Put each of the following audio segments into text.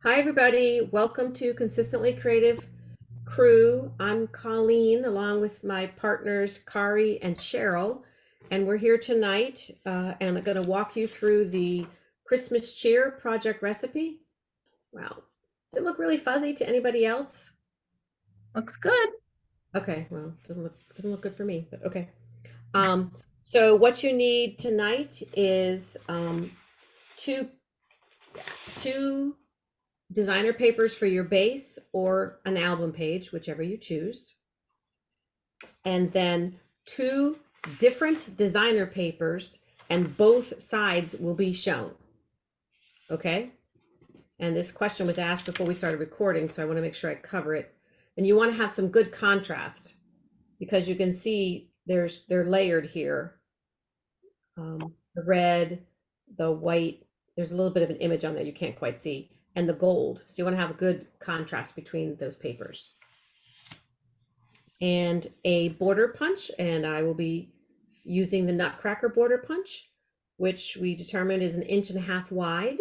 Hi, everybody. Welcome to Consistently Creative Crew. I'm Colleen, along with my partners, Kari and Cheryl. And we're here tonight, and I'm going to walk you through the Christmas cheer project recipe. Wow. Does it look really fuzzy to anybody else? Looks good. Okay, well, doesn't look good for me, but okay. Um, so what you need tonight is two two designer papers for your base or an album page, whichever you choose. And then two different designer papers, and both sides will be shown. Okay? And this question was asked before we started recording, so I want to make sure I cover it. And you want to have some good contrast because you can see they're layered here. The red, the white, there's a little bit of an image on there you can't quite see, and the gold. So you want to have a good contrast between those papers. And a border punch, and I will be using the Nutcracker border punch, which we determined is 1.5 inches wide.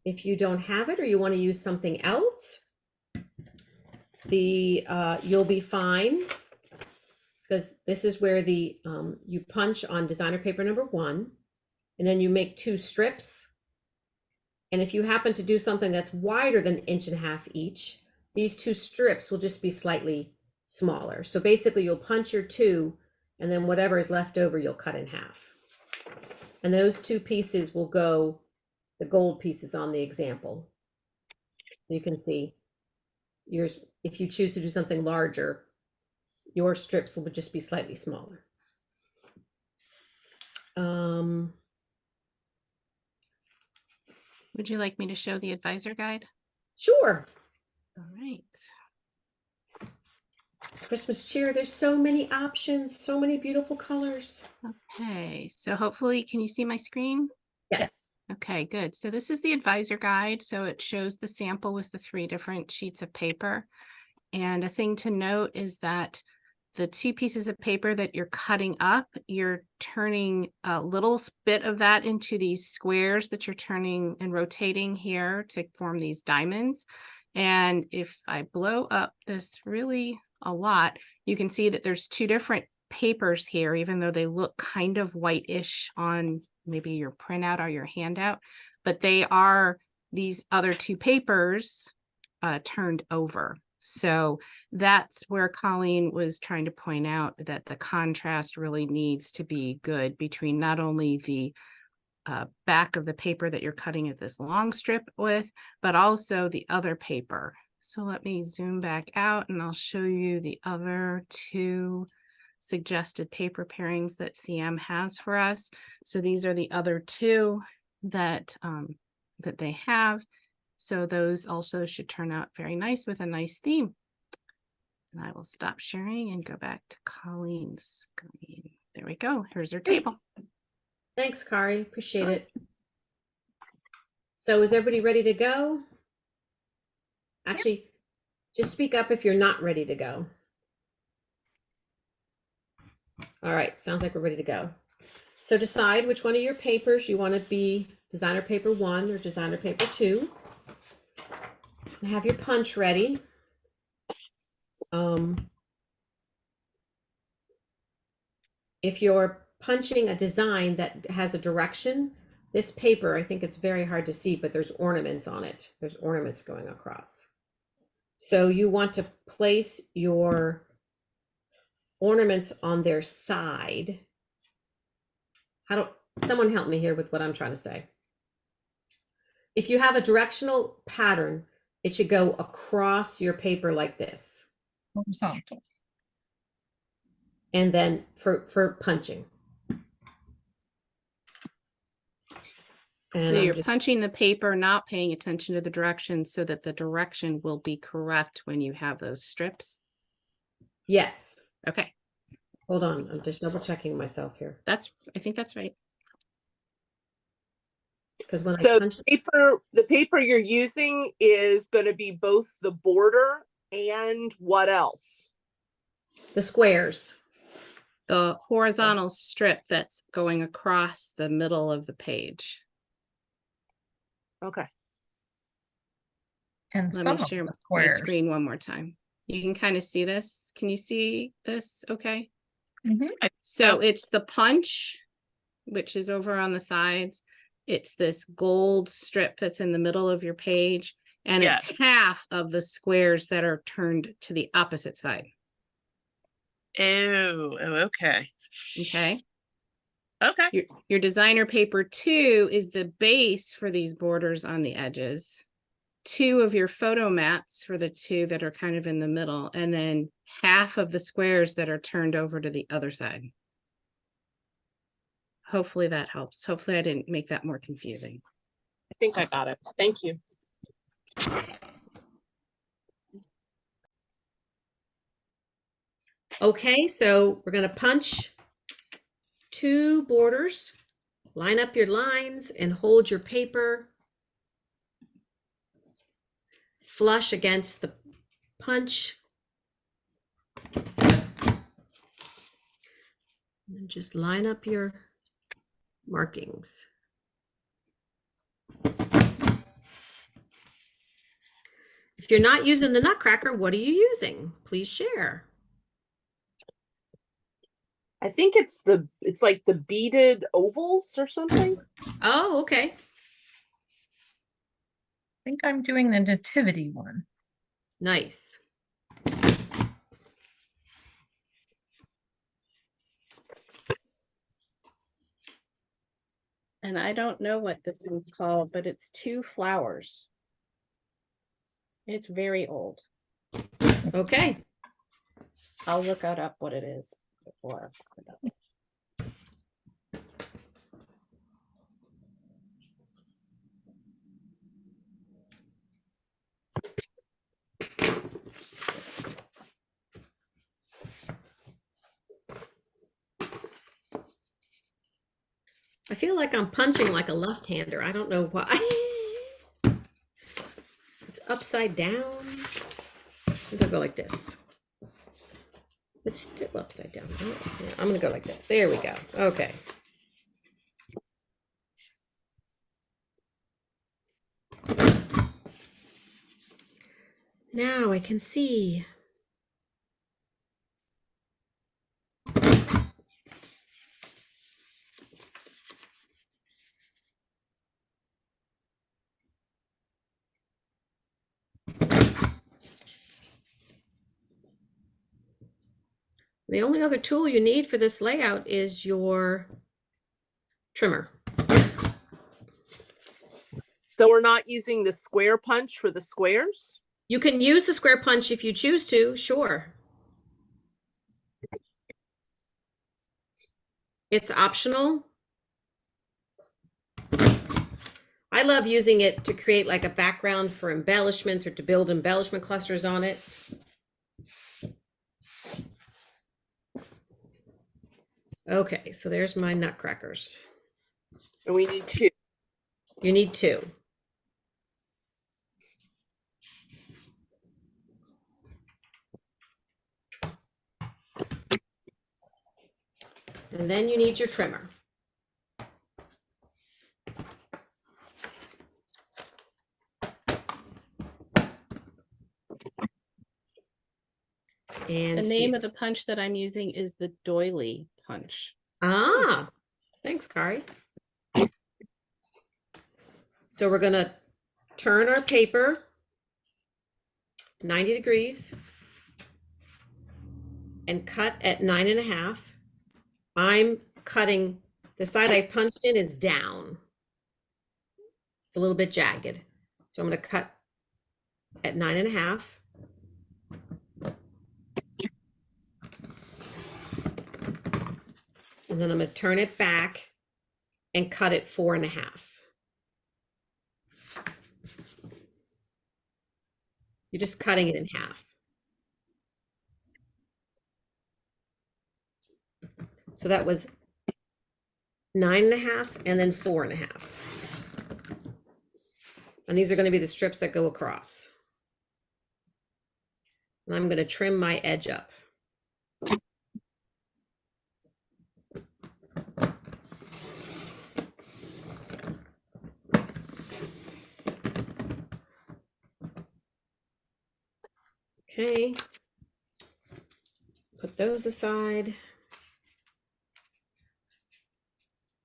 If you don't have it or you want to use something else, you'll be fine, because this is where you punch on designer paper number 1, and then you make 2 strips. And if you happen to do something that's wider than 1.5 inches each, these 2 strips will just be slightly smaller. So basically you'll punch your 2, and then whatever is left over you'll cut in half. And those 2 pieces will go, the gold pieces, on the example. So you can see yours, if you choose to do something larger, your strips will just be slightly smaller. Would you like me to show the advisor guide? Sure. All right. Christmas cheer, there's so many options, so many beautiful colors. Okay, so hopefully, can you see my screen? Yes. Okay, good. So this is the advisor guide. So it shows the sample with the 3 different sheets of paper. And a thing to note is that the 2 pieces of paper that you're cutting up, you're turning a little bit of that into these squares that you're turning and rotating here to form these diamonds. And if I blow up this really a lot, you can see that there's 2 different papers here, even though they look kind of whitish on maybe your printout or your handout, but they are these other 2 papers turned over. So that's where Colleen was trying to point out that the contrast really needs to be good between not only the back of the paper that you're cutting at this long strip with, but also the other paper. So let me zoom back out and I'll show you the other 2 suggested paper pairings that CM has for us. So these are the other 2 that that they have. So those also should turn out very nice with a nice theme. And I will stop sharing and go back to Colleen's screen. There we go. Here's her table. Thanks, Kari. Appreciate Sure. it. So is everybody ready to go? Actually, just speak up if you're not ready to go. All right, sounds like we're ready to go. So decide which one of your papers you want to be designer paper 1 or designer paper 2. And have your punch ready. If you're punching a design that has a direction, this paper, I think it's very hard to see, but there's ornaments on it. There's ornaments going across. So you want to place your ornaments on their side. Someone help me here with what I'm trying to say. If you have a directional pattern, it should go across your paper like this. Horizontal. And then for punching. And so you're punching the paper, not paying attention to the direction so that the direction will be correct when you have those strips. Yes. Okay. Hold on. I'm just double checking myself here. I think that's right. Because when so the paper you're using is going to be both the border and what else? The squares. The horizontal strip that's going across the middle of the page. Okay. And Let some me of share the my squares. screen one more time. You can kind of see this. Can you see this? Okay. Mhm. So it's the punch, which is over on the sides. It's this gold strip that's in the middle of your page, and Yeah. it's half of the squares that are turned to the opposite side. Oh, okay. Okay. Okay. Your designer paper 2 is the base for these borders on the edges. 2 of your photo mats for the 2 that are kind of in the middle, and then half of the squares that are turned over to the other side. Hopefully that helps. Hopefully I didn't make that more confusing. I think I got it. Thank you. Okay, so we're gonna punch 2 borders, line up your lines and hold your paper flush against the punch. And just line up your markings. If you're not using the Nutcracker, what are you using? Please share. I think it's like the beaded ovals or something. Oh, okay. I think I'm doing the nativity one. Nice. And I don't know what this one's called, but it's 2 flowers. It's very old. Okay. I'll look it up what it is before. I feel like I'm punching like a left-hander. I don't know why. It's upside down. I'm gonna go like this. It's still upside down. Oh, yeah, I'm gonna go like this. There we go. Okay. Now I can see. The only other tool you need for this layout is your trimmer. So we're not using the square punch for the squares. You can use the square punch if you choose to, sure. It's optional. I love using it to create like a background for embellishments or to build embellishment clusters on it. Okay, so there's my nutcrackers. And we need 2. You need 2. And then you need your trimmer. And The name of the punch that I'm using is the doily punch. Ah, thanks, Kari. So we're gonna turn our paper 90 degrees and cut at 9.5. I'm cutting, the side I punched in is down. It's a little bit jagged. So I'm gonna cut at 9.5. And then I'm gonna turn it back and cut it 4.5. You're just cutting it in half. So that was 9.5 and then 4.5. And these are going to be the strips that go across. And I'm going to trim my edge up. Okay. Put those aside.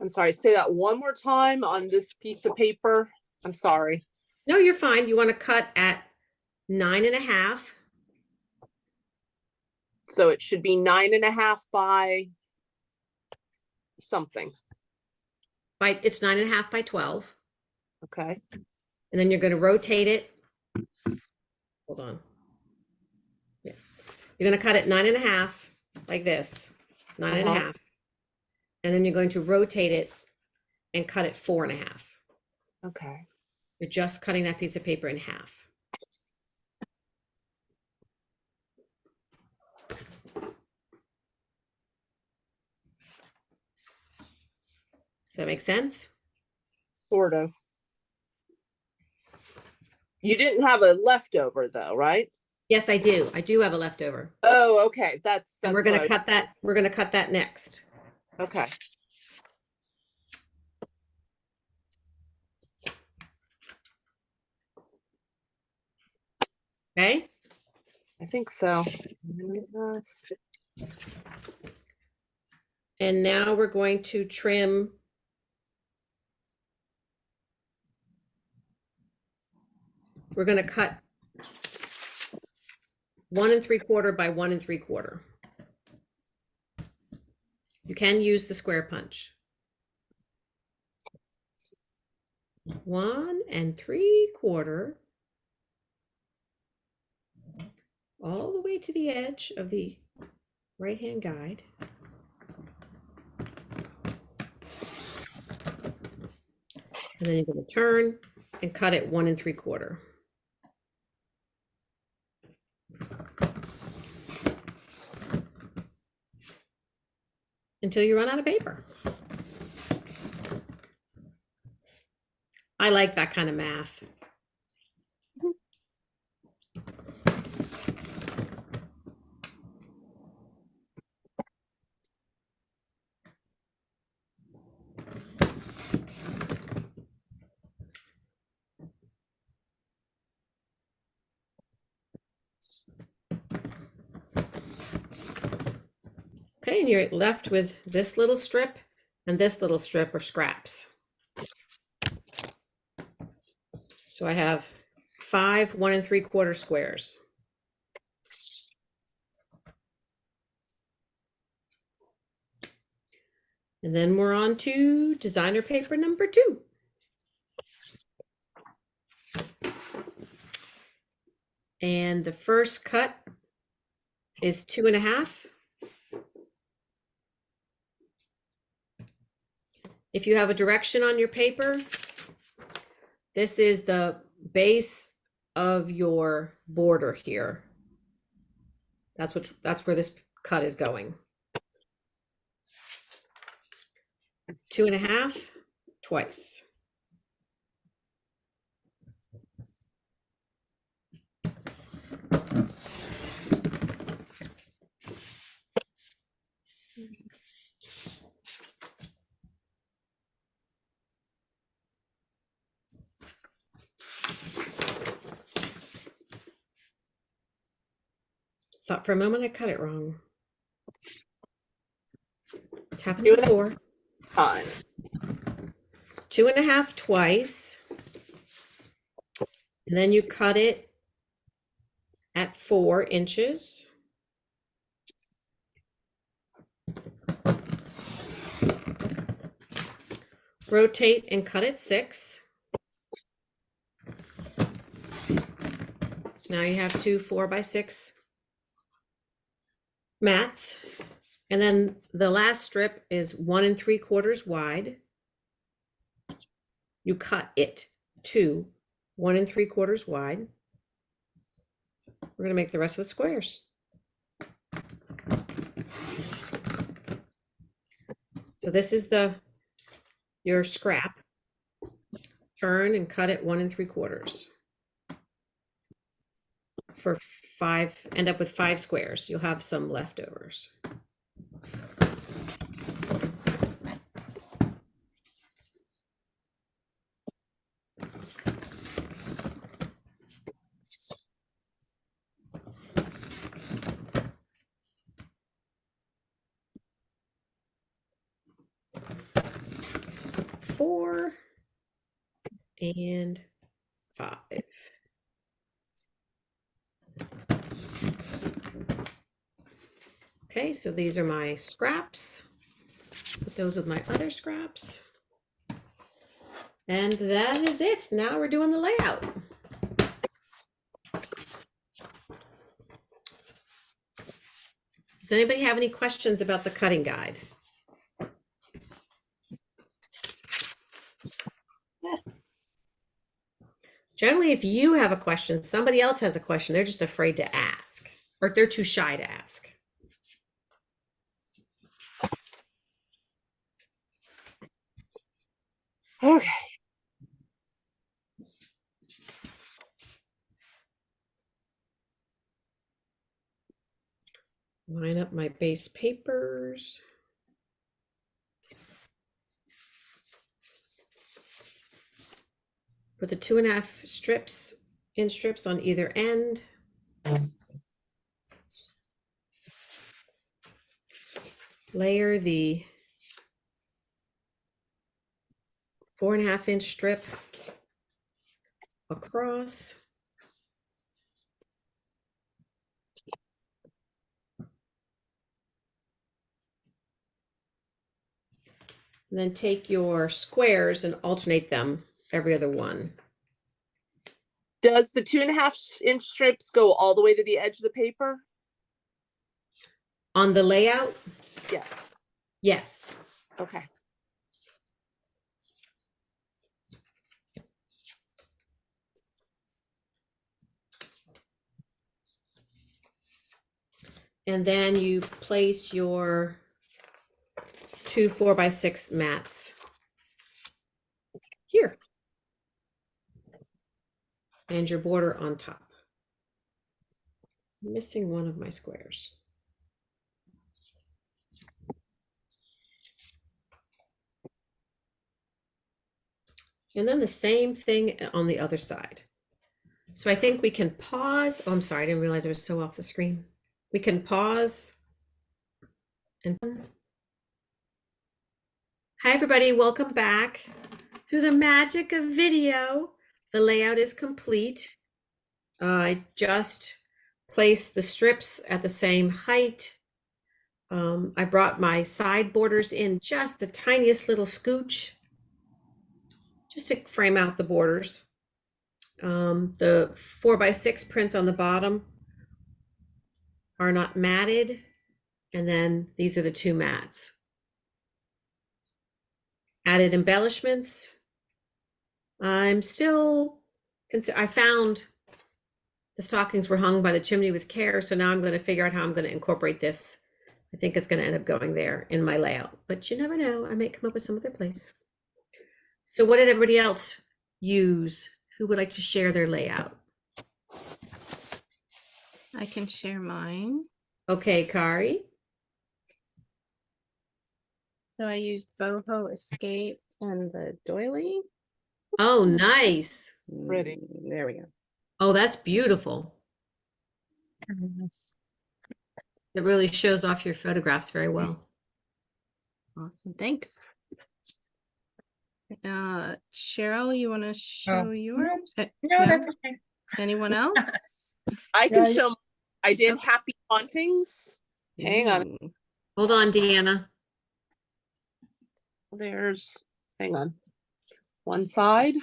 I'm sorry, say that one more time on this piece of paper. I'm sorry. No, you're fine. You want to cut at 9.5. So it should be 9.5 by something. It's 9.5 by 12. Okay. And then you're going to rotate it. Hold on. Yeah. You're going to cut it 9.5 like this, 9.5. And then you're going to rotate it and cut it 4.5. Okay. You're just cutting that piece of paper in half. Does that make sense? Sort of. You didn't have a leftover though, right? Yes, I do. I do have a leftover. Oh, okay. That's And we're going to what cut that. We're going to cut that next. Okay. Okay. I think so. And now we're going to trim. We're going to cut 1 3/4 by 1 3/4. You can use the square punch. 1 3/4 all the way to the edge of the right-hand guide. And then you're going to turn and cut it 1 3/4. Until you run out of paper. I like that kind of math. Okay, and you're left with this little strip and this little strip are scraps. So I have 5 1 3/4 squares. And then we're on to designer paper number 2. And the first cut is 2.5. If you have a direction on your paper, this is the base of your border here. That's where this cut is going. 2.5 twice. Thought for a moment I cut it wrong. It's happened before. 2.5 twice. And then you cut it at 4 inches. Rotate and cut at 6. So now you have 2 4 by 6 mats. And then the last strip is 1 3/4 wide. You cut it to 1 3/4 wide. We're going to make the rest of the squares. So this is your scrap. Turn and cut it 1 3/4. For 5, end up with 5 squares. You'll have some leftovers. 4 and 5. Okay, so these are my scraps. Put those with my other scraps. And that is it. Now we're doing the layout. Does anybody have any questions about the cutting guide? Generally, if you have a question, somebody else has a question, they're just afraid to ask, or they're too shy to ask. Okay. Line up my base papers. Put the 2.5 inch strips on either end. Layer the 4.5 inch strip across. And then take your squares and alternate them every other one. Does the 2.5 inch strips go all the way to the edge of the paper? On the layout, Yes. yes. Okay. And then you place your 2 4x6 mats here. And your border on top. I'm missing one of my squares. And then the same thing on the other side. So I think we can pause. Oh, I'm sorry, I didn't realize I was so off the screen. We can pause. And hi, everybody, welcome back. Through the magic of video, the layout is complete. I just placed the strips at the same height. I brought my side borders in just the tiniest little scooch, just to frame out the borders. The 4x6 prints on the bottom are not matted. And then these are the 2 mats. Added embellishments. I found the stockings were hung by the chimney with care. So now I'm going to figure out how I'm going to incorporate this. I think it's going to end up going there in my layout, but you never know. I may come up with some other place. So what did everybody else use? Who would like to share their layout? I can share mine. Okay, Kari. So I used boho, escape, and the doily. Oh, nice. Pretty. There we go. Oh, that's beautiful. It really shows off your photographs very well. Awesome. Thanks. Cheryl, you want to show yours? No, that's okay. Anyone else? I can Yeah, show. I did Okay. happy hauntings. Hang on. Ooh, Hold on, Deanna. There's, hang on. One side.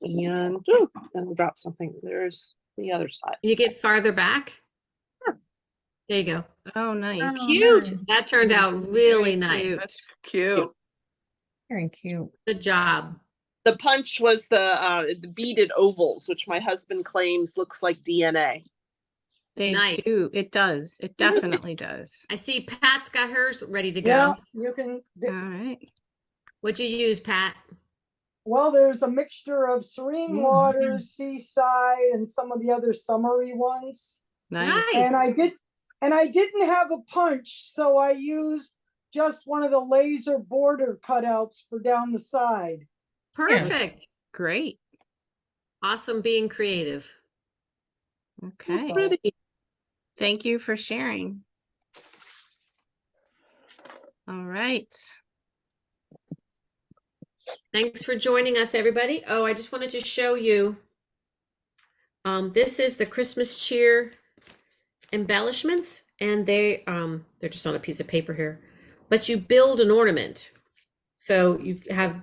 And, ooh, then we'll drop something. There's the other side. Can you get farther back? Sure. There you go. Oh, nice. Oh, Cute. nice. That turned out really Very nice. cute. That's cute. Very cute. Good job. The punch was the beaded ovals, which my husband claims looks like DNA. They Nice. do. It does. It definitely does. I see Pat's got hers ready to go. yeah, you can, All right. What'd you use, Pat? well, there's a mixture of Serene Mm. Waters, Seaside, and some of the other summery ones. Nice. And I didn't have a punch, so I used just one of the laser border cutouts for down the side. Perfect. Great. Awesome being creative. Okay. Pretty. Thank you for sharing. All right. Thanks for joining us, everybody. Oh, I just wanted to show you. This is the Christmas cheer embellishments, and they're just on a piece of paper here. But you build an ornament. So you have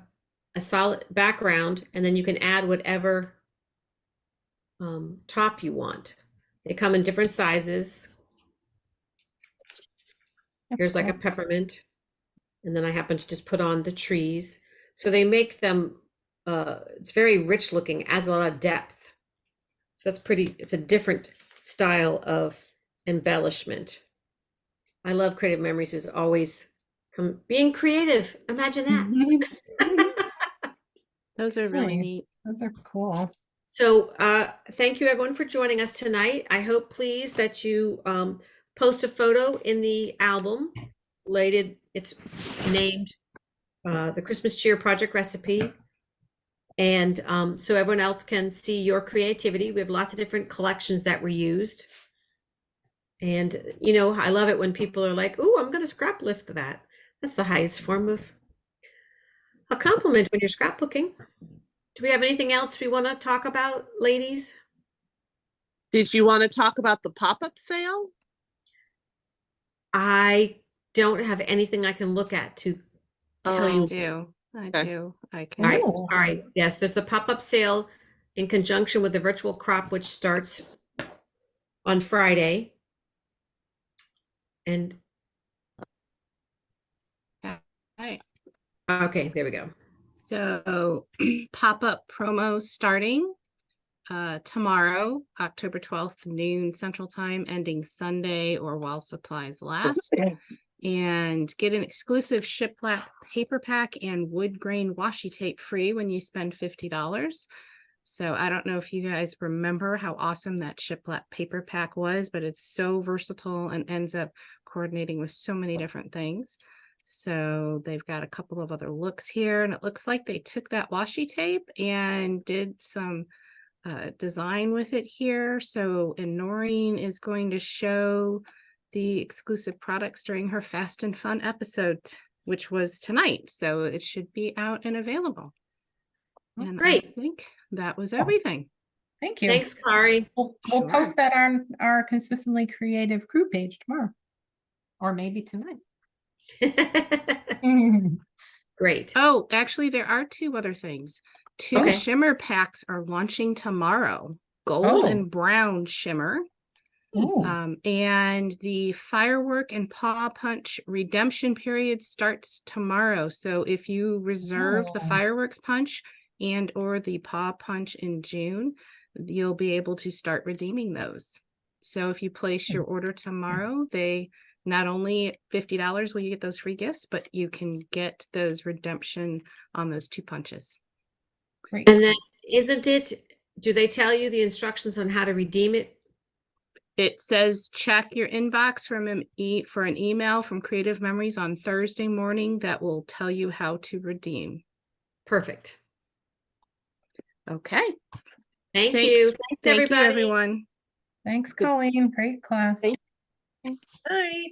a solid background, and then you can add whatever top you want. They come in different sizes. Here's like a peppermint. And then I happen to just put on the trees. So they make them, it's very rich looking, adds a lot of depth. So that's pretty, it's a different style of embellishment. I love Creative Memories is always being creative. Imagine that. Those are really Nice. neat. Those are cool. So thank you everyone for joining us tonight. I hope please that you post a photo in the album related. It's named the Christmas Cheer Project Recipe. And so everyone else can see your creativity. We have lots of different collections that were used. And, you know, I love it when people are like, oh, I'm going to scrap lift that. That's the highest form of a compliment when you're scrapbooking. Do we have anything else we want to talk about, ladies? Did you want to talk about the pop-up sale? I don't have anything I can look at to tell I you. do. I Okay. do. I All can. right, Ooh. all right. Yes, there's the pop-up sale in conjunction with the virtual crop, which starts on Friday. And Okay. okay, there we go. So pop-up promo starting tomorrow, October 12th, noon Central Time, ending Sunday or while supplies last. And get an exclusive shiplap paper pack and wood grain washi tape free when you spend $50. So I don't know if you guys remember how awesome that shiplap paper pack was, but it's so versatile and ends up coordinating with so many different things. So they've got a couple of other looks here, and it looks like they took that washi tape and did some design with it here. So, and Noreen is going to show the exclusive products during her Fast and Fun episode, which was tonight. So it should be out and available. And I Great. think that was everything. Thank you. Thanks, Kari. We'll Sure. post that on our Consistently Creative Crew page tomorrow. Or maybe tonight. Great. Oh, actually, there are two other things. Two Okay. shimmer packs are launching tomorrow. Gold Oh. and brown shimmer. Ooh. And the firework and paw punch redemption period starts tomorrow. So if you reserve the Oh. fireworks punch and or the paw punch in June, you'll be able to start redeeming those. So if you place your order tomorrow, they not only $50 will you get those free gifts, but you can get those redemption on those two punches. Great. And then do they tell you the instructions on how to redeem it? It says check your inbox for an email from Creative Memories on Thursday morning that will tell you how to redeem. Perfect. Okay. Thank Thanks. you. Thanks, Thank everybody. you, everyone. Thanks, Colleen. Great class. Thank- Bye.